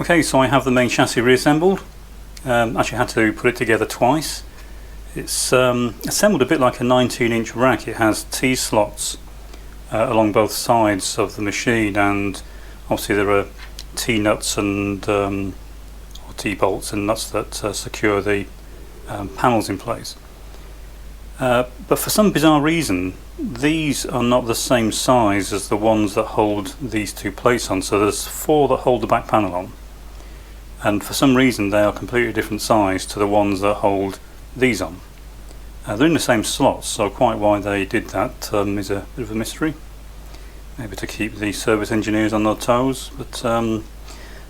Okay, so I have the main chassis reassembled. Actually had to put it together twice. It's assembled a bit like a 19-inch rack. It has T-slots along both sides of the machine, and obviously there are T-nuts and or T-bolts and nuts that secure the panels in place. But for some bizarre reason, these are not the same size as the ones that hold these two plates on. So there's 4 that hold the back panel on, and for some reason they are completely different size to the ones that hold these on. They're in the same slots, so quite why they did that is a bit of a mystery. Maybe to keep the service engineers on their toes. But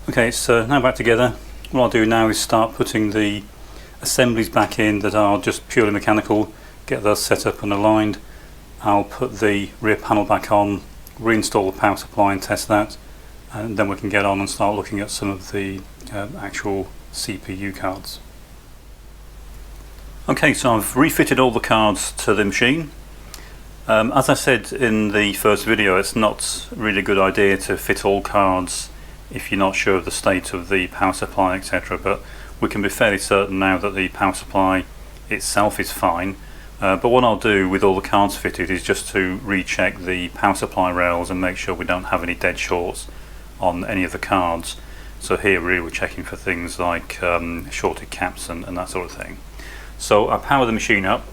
okay, it's now back together. What I'll do now is start putting the assemblies back in that are just purely mechanical, get those set up and aligned. I'll put the rear panel back on, reinstall the power supply and test that, and then we can get on and start looking at some of the actual CPU cards. Okay, so I've refitted all the cards to the machine. As I said in the first video, it's not really a good idea to fit all cards if you're not sure of the state of the power supply, etc. But we can be fairly certain now that the power supply itself is fine. But what I'll do with all the cards fitted is just to recheck the power supply rails and make sure we don't have any dead shorts on any of the cards. So here really we're checking for things like shorted caps and that sort of thing. So I power the machine up.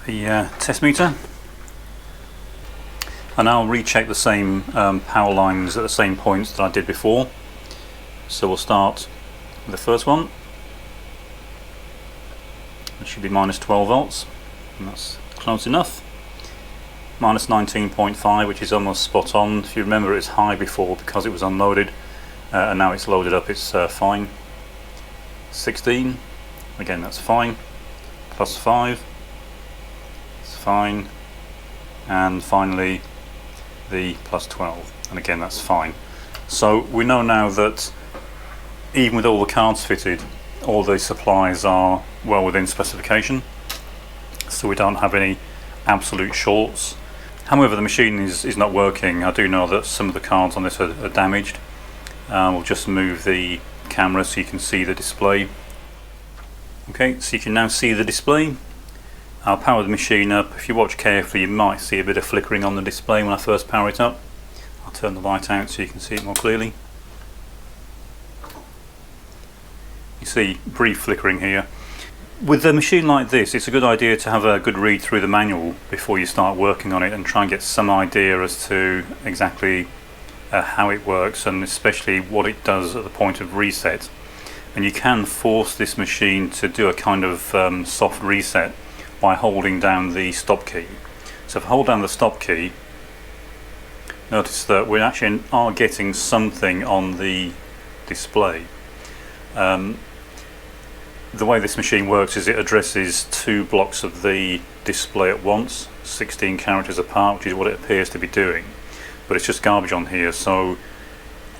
The test meter, and I'll recheck the same power lines at the same points that I did before. So we'll start with the first one. It should be minus 12 volts, and that's close enough. Minus 19.5, which is almost spot on. If you remember, it's high before because it was unloaded, and now it's loaded up, it's fine. 16, again that's fine. Plus 5, it's fine. And finally the plus 12, and again that's fine. So we know now that even with all the cards fitted, all the supplies are well within specification, so we don't have any absolute shorts. However, the machine is not working. I do know that some of the cards on this are damaged. We'll just move the camera so you can see the display. Okay, so you can now see the display. I'll power the machine up. If you watch carefully, you might see a bit of flickering on the display when I first power it up. I'll turn the light out so you can see it more clearly. You see brief flickering here. With a machine like this, it's a good idea to have a good read through the manual before you start working on it and try and get some idea as to exactly how it works, and especially what it does at the point of reset. And you can force this machine to do a kind of soft reset by holding down the stop key. So if I hold down the stop key, notice that we actually are getting something on the display. The way this machine works is it addresses 2 blocks of the display at once, 16 characters apart, which is what it appears to be doing. But it's just garbage on here, so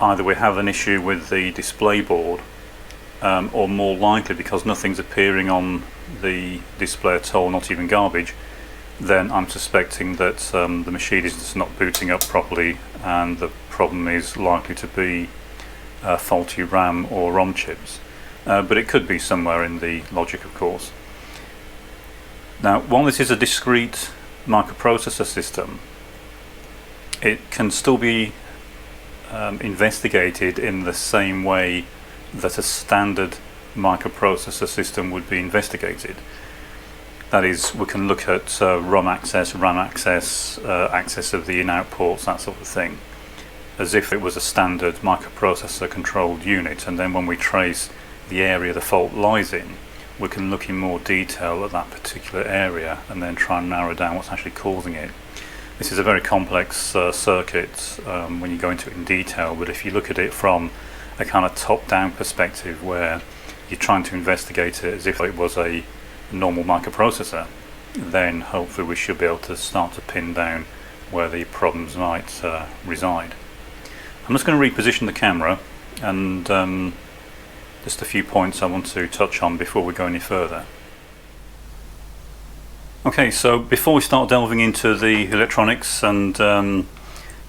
either we have an issue with the display board, or more likely because nothing's appearing on the display at all, not even garbage, then I'm suspecting that the machine is just not booting up properly, and the problem is likely to be faulty RAM or ROM chips. But it could be somewhere in the logic, of course. Now, while this is a discrete microprocessor system, it can still be investigated in the same way that a standard microprocessor system would be investigated. That is, we can look at ROM access, RAM access, access of the in-out ports, that sort of thing, as if it was a standard microprocessor controlled unit, and then when we trace the area the fault lies in, we can look in more detail at that particular area and then try and narrow down what's actually causing it. This is a very complex circuit when you go into it in detail, but if you look at it from a kind of top-down perspective where you're trying to investigate it as if it was a normal microprocessor, then hopefully we should be able to start to pin down where the problems might reside. I'm just going to reposition the camera, and just a few points I want to touch on before we go any further. Okay, so before we start delving into the electronics and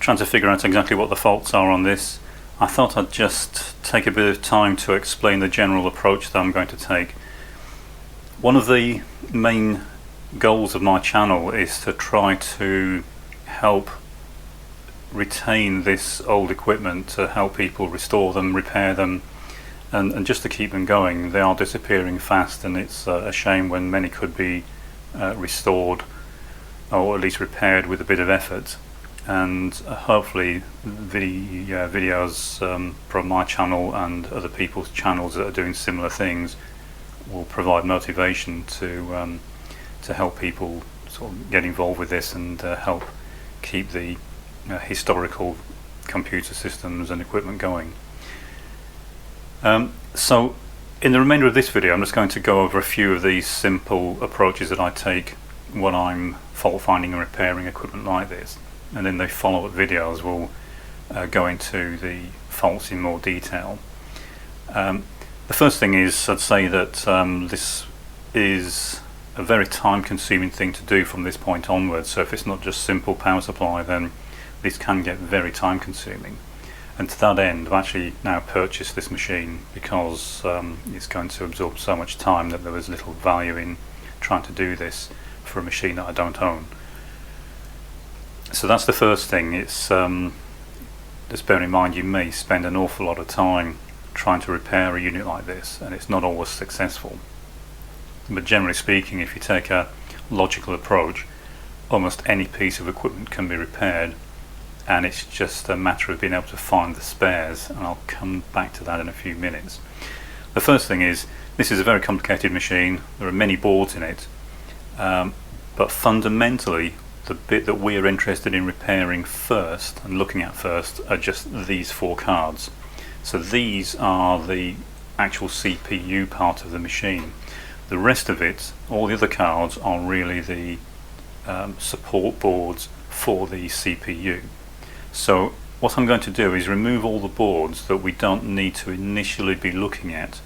trying to figure out exactly what the faults are on this, I thought I'd just take a bit of time to explain the general approach that I'm going to take. One of the main goals of my channel is to try to help retain this old equipment, to help people restore them, repair them, and just to keep them going. They are disappearing fast, and it's a shame when many could be restored or at least repaired with a bit of effort. And hopefully the videos from my channel and other people's channels that are doing similar things will provide motivation to help people sort of get involved with this and help keep the historical computer systems and equipment going. So in the remainder of this video I'm just going to go over a few of these simple approaches that I take when I'm fault finding and repairing equipment like this, and then the follow-up videos will go into the faults in more detail. The first thing is, I'd say that this is a very time-consuming thing to do from this point onwards. So if it's not just simple power supply, then this can get very time-consuming. And to that end, I've actually now purchased this machine because it's going to absorb so much time that there was little value in trying to do this for a machine that I don't own. So that's the first thing. It's just bear in mind you may spend an awful lot of time trying to repair a unit like this, and it's not always successful. But generally speaking, if you take a logical approach, almost any piece of equipment can be repaired, and it's just a matter of being able to find the spares, and I'll come back to that in a few minutes. The first thing is, this is a very complicated machine. There are many boards in it, but fundamentally the bit that we're interested in repairing first and looking at first are just these four cards. So these are the actual CPU part of the machine. The rest of it, all the other cards, are really the support boards for the CPU. So what I'm going to do is remove all the boards that we don't need to initially be looking at,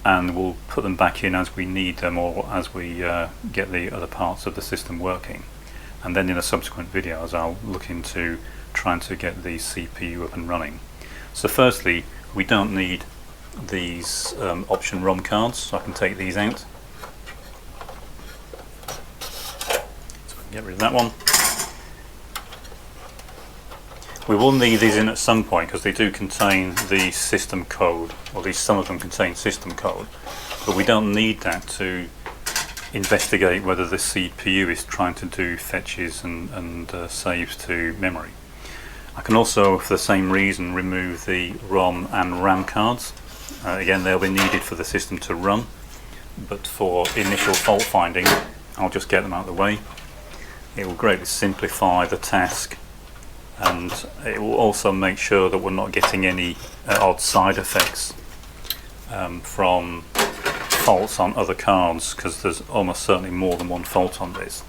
and we'll put them back in as we need them or as we get the other parts of the system working. And then in the subsequent videos I'll look into trying to get the CPU up and running. So firstly, we don't need these option ROM cards, so I can take these out. So we can get rid of that one. We will need these in at some point because they do contain the system code, or at least some of them contain system code, but we don't need that to investigate whether the CPU is trying to do fetches and saves to memory. I can also, for the same reason, remove the ROM and RAM cards. Again, they'll be needed for the system to run, but for initial fault finding I'll just get them out of the way. It will greatly simplify the task, and it will also make sure that we're not getting any odd side effects from faults on other cards, because there's almost certainly more than one fault on this.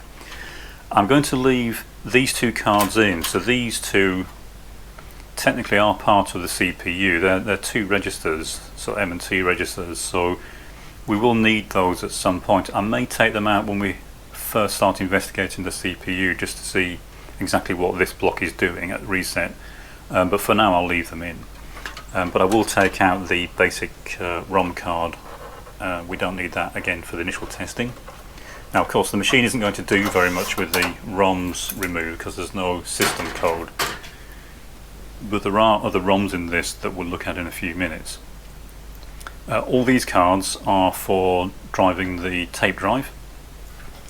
I'm going to leave these two cards in, so these two technically are part of the CPU. They're two registers, so M&T registers, so we will need those at some point. I may take them out when we first start investigating the CPU just to see exactly what this block is doing at reset, but for now I'll leave them in. But I will take out the basic ROM card. We don't need that again for the initial testing. Now of course the machine isn't going to do very much with the ROMs removed because there's no system code, but there are other ROMs in this that we'll look at in a few minutes. All these cards are for driving the tape drive,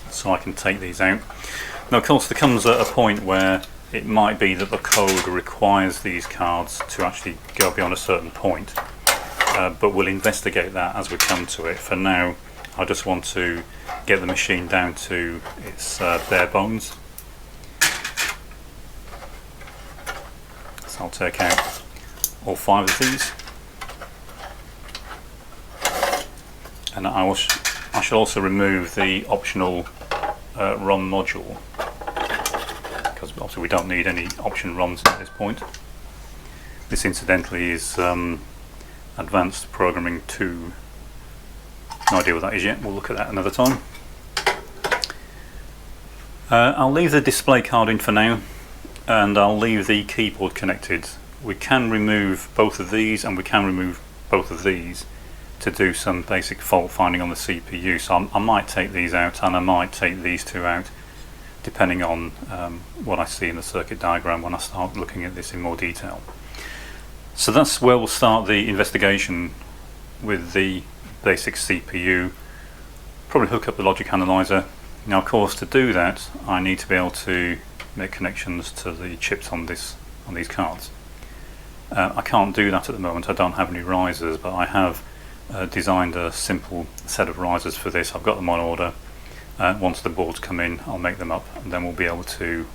so I can take these out. Now of course there comes a point where it might be that the code requires these cards to actually go beyond a certain point, but we'll investigate that as we come to it. For now I just want to get the machine down to its bare bones. So I'll take out all 5 of these, and I shall also remove the optional ROM module, because obviously we don't need any option ROMs at this point. This incidentally is Advanced Programming 2. No idea what that is yet, we'll look at that another time. I'll leave the display card in for now. and I'll leave the keyboard connected. We can remove both of these and we can remove both of these to do some basic fault finding on the CPU, so I might take these out and I might take these two out depending on what I see in the circuit diagram when I start looking at this in more detail. So that's where we'll start the investigation with the basic CPU. Probably hook up the logic analyzer. Now of course to do that I need to be able to make connections to the chips on these cards. I can't do that at the moment, I don't have any risers, but I have designed a simple set of risers for this. I've got them on order. Once the boards come in I'll make them up, and then we'll be able to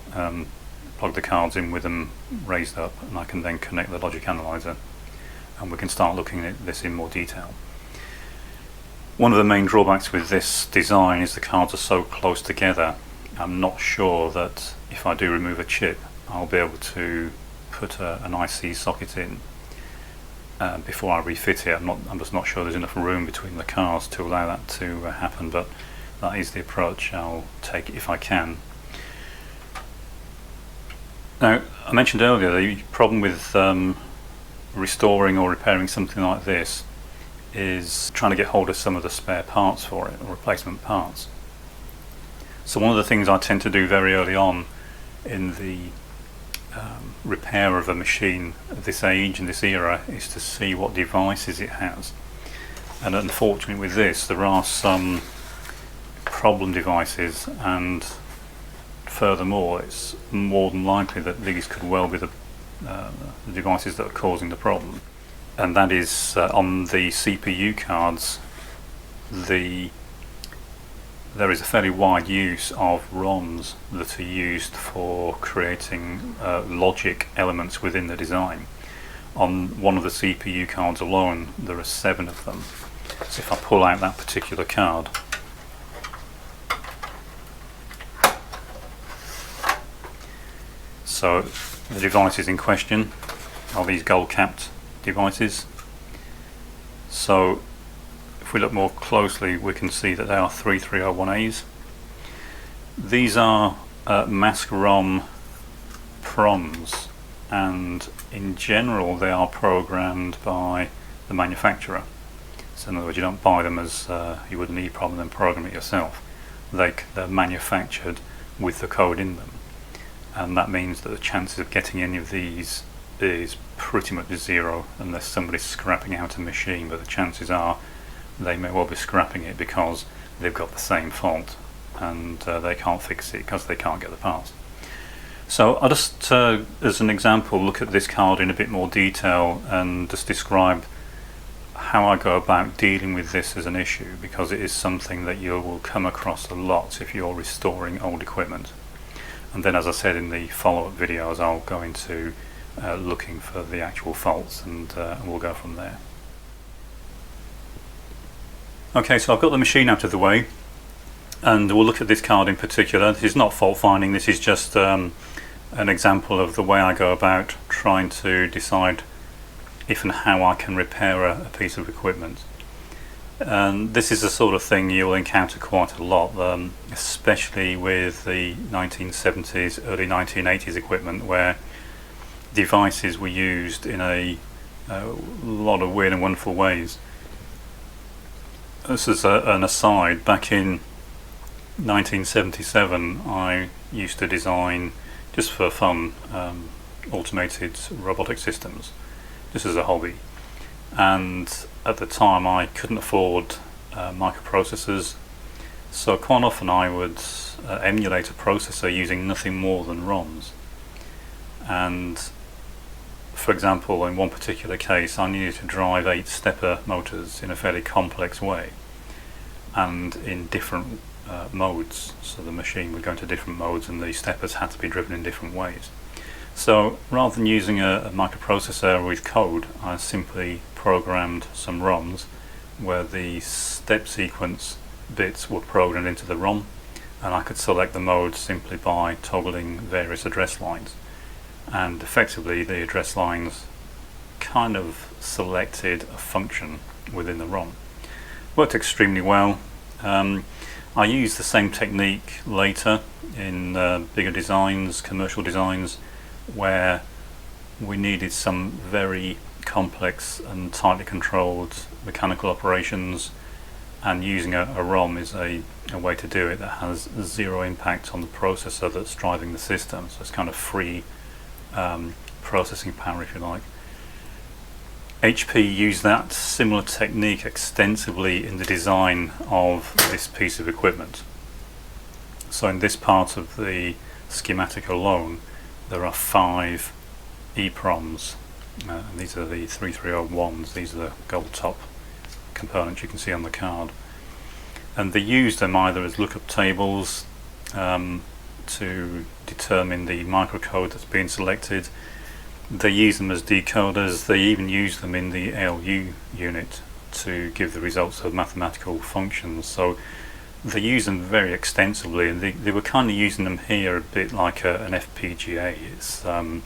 plug the cards in with them raised up, and I can then connect the logic analyzer and we can start looking at this in more detail. One of the main drawbacks with this design is the cards are so close together. I'm not sure that if I do remove a chip I'll be able to put an IC socket in before I refit it. I'm just not sure there's enough room between the cards to allow that to happen, but that is the approach I'll take if I can. Now, I mentioned earlier the problem with restoring or repairing something like this is trying to get hold of some of the spare parts for it, or replacement parts. So one of the things I tend to do very early on in the repair of a machine of this age and this era is to see what devices it has. And unfortunately with this there are some problem devices, and furthermore it's more than likely that these could well be the devices that are causing the problem. And that is on the CPU cards, there is a fairly wide use of ROMs that are used for creating logic elements within the design. On one of the CPU cards alone there are 7 of them. So if I pull out that particular card, so the devices in question are these gold capped devices. So if we look more closely we can see that they are 3301As. These are mask ROM Eeproms, and in general they are programmed by the manufacturer. So in other words, you don't buy them as you would an Eeprom and then program it yourself. They're manufactured with the code in them, and that means that the chances of getting any of these is pretty much zero unless somebody's scrapping out a machine, but the chances are they may well be scrapping it because they've got the same fault and they can't fix it because they can't get the parts. So I'll just, as an example, look at this card in a bit more detail and just describe how I go about dealing with this as an issue, because it is something that you will come across a lot if you're restoring old equipment. And then, as I said in the follow-up videos, I'll go into looking for the actual faults, and we'll go from there. Okay, so I've got the machine out of the way, and we'll look at this card in particular. This is not fault finding, this is just an example of the way I go about trying to decide if and how I can repair a piece of equipment. And this is the sort of thing you'll encounter quite a lot, especially with the 1970s, early 1980s equipment, where devices were used in a lot of weird and wonderful ways. This is an aside. Back in 1977 I used to design, just for fun, automated robotic systems, just as a hobby. And at the time I couldn't afford microprocessors, so quite often I would emulate a processor using nothing more than ROMs. And for example, in one particular case I needed to drive 8 stepper motors in a fairly complex way and in different modes, so the machine would go into different modes and the steppers had to be driven in different ways. So rather than using a microprocessor with code, I simply programmed some ROMs where the step sequence bits were programmed into the ROM, and I could select the mode simply by toggling various address lines. And effectively the address lines kind of selected a function within the ROM. Worked extremely well. I used the same technique later in bigger designs, commercial designs, where we needed some very complex and tightly controlled mechanical operations, and using a ROM is a way to do it that has zero impact on the processor that's driving the system. So it's kind of free processing power, if you like. HP used that similar technique extensively in the design of this piece of equipment. So in this part of the schematic alone, there are 5 Eeproms. These are the 3301s, these are the gold top components you can see on the card. And they use them either as lookup tables to determine the microcode that's being selected. They use them as decoders. They even use them in the ALU unit to give the results of mathematical functions. So they use them very extensively, and they were kind of using them here a bit like an FPGA. It's a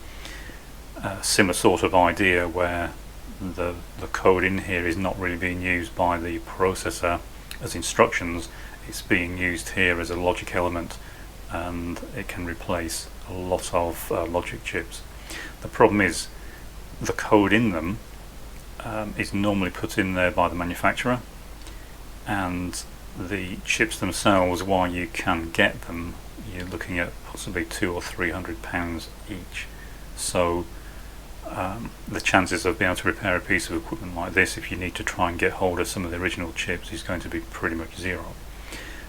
similar sort of idea where the code in here is not really being used by the processor as instructions. It's being used here as a logic element, and it can replace a lot of logic chips. The problem is the code in them is normally put in there by the manufacturer, and the chips themselves, while you can get them, you're looking at possibly £200 or £300 each. So the chances of being able to repair a piece of equipment like this, if you need to try and get hold of some of the original chips, is going to be pretty much zero.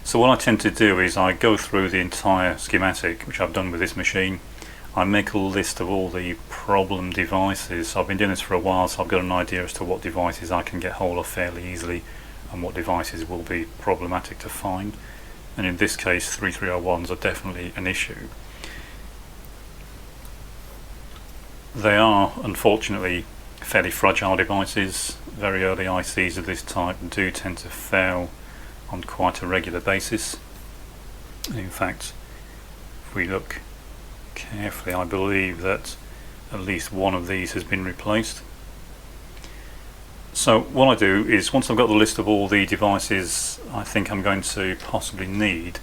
So what I tend to do is I go through the entire schematic, which I've done with this machine. I make a list of all the problem devices. So I've been doing this for a while, so I've got an idea as to what devices I can get hold of fairly easily and what devices will be problematic to find. And in this case, 3301s are definitely an issue. They are, unfortunately, fairly fragile devices. Very early ICs of this type do tend to fail on quite a regular basis. And in fact, if we look carefully, I believe that at least one of these has been replaced. So what I do is, once I've got the list of all the devices I think I'm going to possibly need,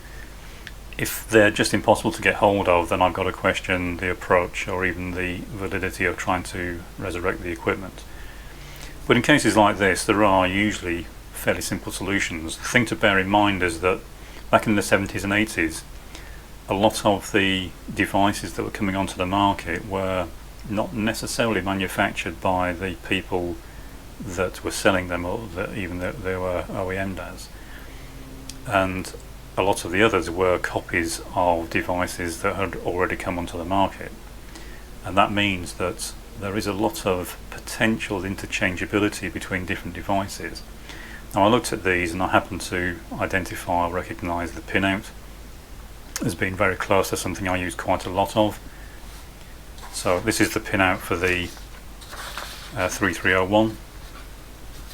if they're just impossible to get hold of, then I've got to question the approach or even the validity of trying to resurrect the equipment. But in cases like this, there are usually fairly simple solutions. The thing to bear in mind is that back in the 70s and 80s, a lot of the devices that were coming onto the market were not necessarily manufactured by the people that were selling them, or that even that they were OEM'd as. And a lot of the others were copies of devices that had already come onto the market. And that means that there is a lot of potential interchangeability between different devices. Now I looked at these and I happened to identify or recognise the pinout as being very close to something I use quite a lot of. So this is the pinout for the 3301.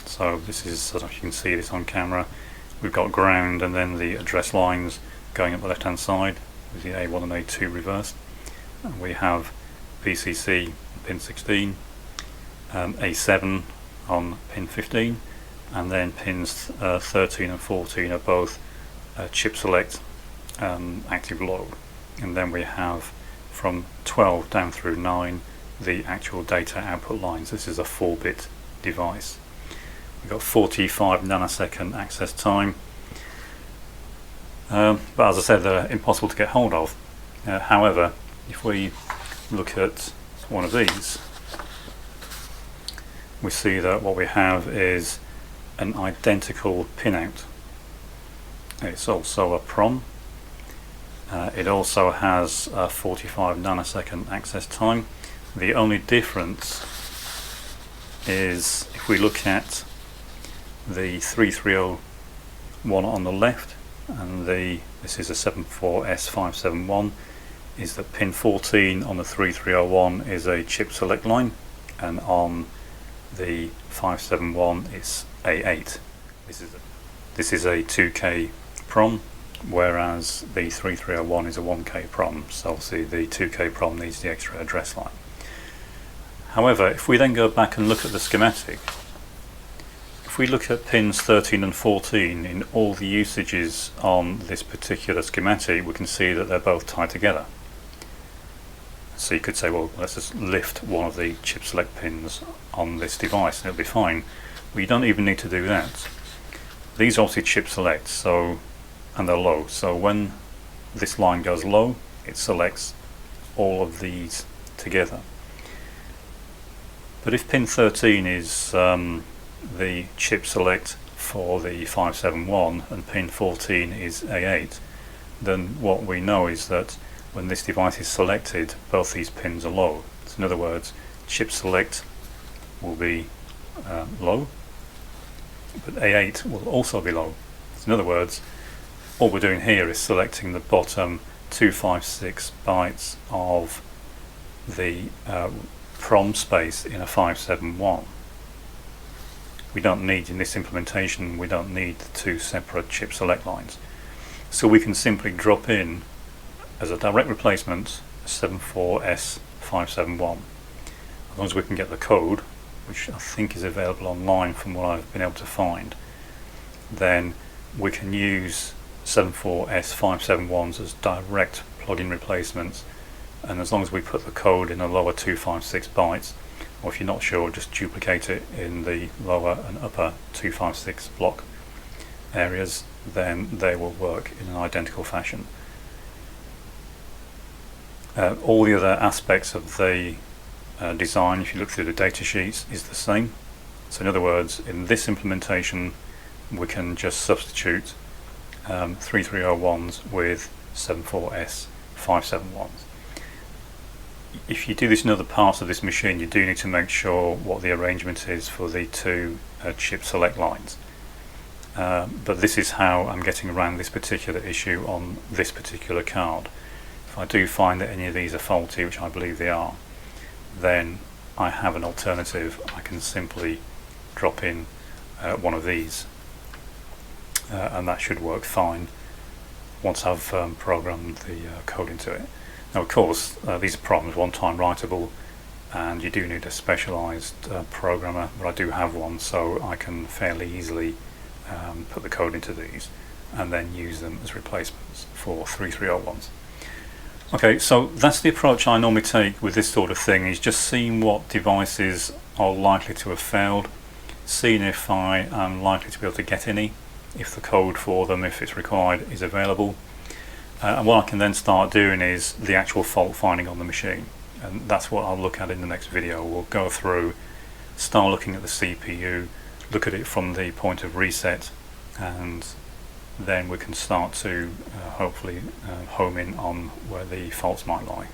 So this is, as you can see this on camera, we've got ground and then the address lines going up the left hand side with the A1 and A2 reversed. And we have VCC pin 16, A7 on pin 15, and then pins 13 and 14 are both chip select active low. And then we have from 12 down through 9 the actual data output lines. This is a 4-bit device. We've got 45 nanosecond access time, but as I said, they're impossible to get hold of. However, if we look at one of these, we see that what we have is an identical pinout. It's also a PROM. It also has a 45 nanosecond access time. The only difference is if we look at the 3301 on the left, and this is a 74S571, is that pin 14 on the 3301 is a chip select line, and on the 571 it's A8. This is a 2K PROM, whereas the 3301 is a 1K PROM, so obviously the 2K PROM needs the extra address line. However, if we then go back and look at the schematic, if we look at pins 13 and 14 in all the usages on this particular schematic, we can see that they're both tied together. So you could say, well, let's just lift one of the chip select pins on this device and it'll be fine. Well, you don't even need to do that. These are obviously chip select, so, and they're low, so when this line goes low, it selects all of these together. But if pin 13 is the chip select for the 571 and pin 14 is A8, then what we know is that when this device is selected, both these pins are low. So in other words, chip select will be low, but A8 will also be low. So in other words, all we're doing here is selecting the bottom 256 bytes of the PROM space in a 571. We don't need, in this implementation, we don't need the two separate chip select lines. So we can simply drop in as a direct replacement 74S571. As long as we can get the code, which I think is available online from what I've been able to find, then we can use 74S571s as direct plug-in replacements, and as long as we put the code in the lower 256 bytes, or if you're not sure, just duplicate it in the lower and upper 256 block areas, then they will work in an identical fashion. All the other aspects of the design, if you look through the data sheets, is the same. So in other words, in this implementation we can just substitute 3301s with 74S571s. If you do this in other parts of this machine, you do need to make sure what the arrangement is for the two chip select lines. But this is how I'm getting around this particular issue on this particular card. If I do find that any of these are faulty, which I believe they are, then I have an alternative. I can simply drop in one of these, and that should work fine once I've programmed the code into it. Now, of course, these are Eeproms, one-time writable, and you do need a specialized programmer, but I do have one, so I can fairly easily put the code into these and then use them as replacements for 3301s. Okay, so that's the approach I normally take with this sort of thing, is just seeing what devices are likely to have failed, seeing if I am likely to be able to get any, if the code for them, if it's required, is available. And what I can then start doing is the actual fault finding on the machine, and that's what I'll look at in the next video. We'll go through, start looking at the CPU, look at it from the point of reset, and then we can start to hopefully home in on where the faults might lie.